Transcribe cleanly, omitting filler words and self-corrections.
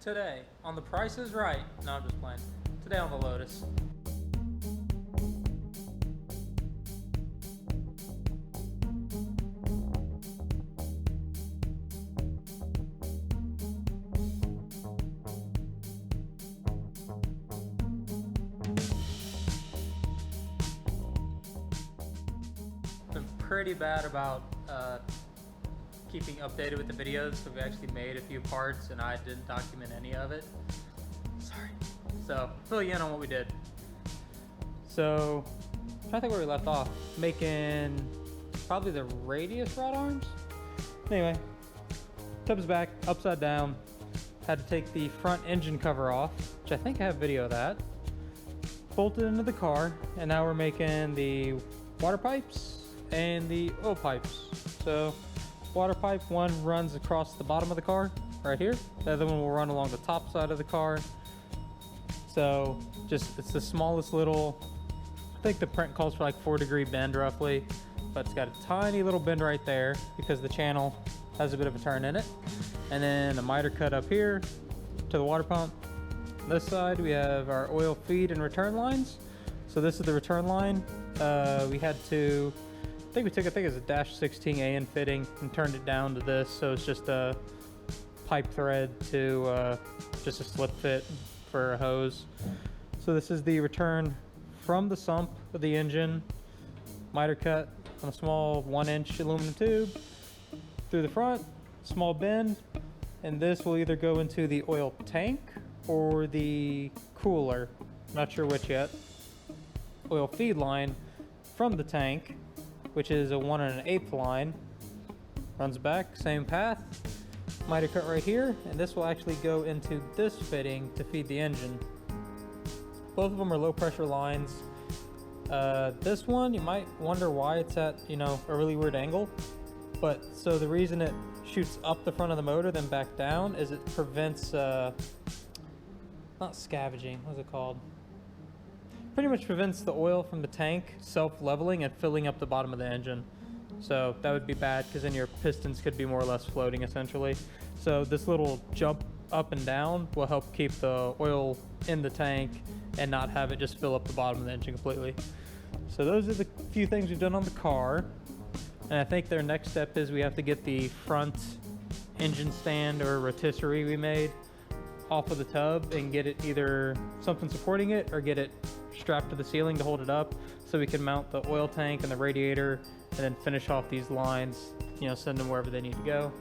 Today on The Price is Right. No, I'm just playing. Today on the Lotus. Been pretty bad about keeping updated with the videos, so we actually made a few parts and I didn't document any of it. Sorry. So, fill you in on what we did. So, I'm trying to think where we left off. Making probably the radius rod arms. Anyway, tub is back, upside down. Had to take the front engine cover off, which I think I have video of that. Bolted into the car, and now we're making the water pipes and the oil pipes. So, water pipe one runs across the bottom of the car right here. The other one will run along the top side of the car. So it's the smallest little, I think the print calls for like 4-degree bend roughly, but it's got a tiny little bend right there because the channel has a bit of a turn in it. And then a miter cut up here to the water pump. On this side we have our oil feed and return lines. So this is the return line. We had to, I think it was a -16 AN fitting and turned it down to this, so it's just a pipe thread to just a slip fit for a hose. So this is the return from the sump of the engine, miter cut on a small 1-inch aluminum tube through the front, small bend, and this will either go into the oil tank or the cooler, not sure which yet. Oil feed line from the tank, which is a 1 1/8 line, runs back, same path, miter cut right here, and this will actually go into this fitting to feed the engine. Both of them are low pressure lines. This one, you might wonder why it's at, a really weird angle, but so the reason it shoots up the front of the motor then back down is it prevents, not scavenging, what's it called? Pretty much prevents the oil from the tank self-leveling and filling up the bottom of the engine. So that would be bad because then your pistons could be more or less floating essentially. So this little jump up and down will help keep the oil in the tank and not have it just fill up the bottom of the engine completely. So those are the few things we've done on the car. And I think their next step is we have to get the front engine stand or rotisserie we made off of the tub and get it either something supporting it or get it strapped to the ceiling to hold it up so we can mount the oil tank and the radiator and then finish off these lines, send them wherever they need to go.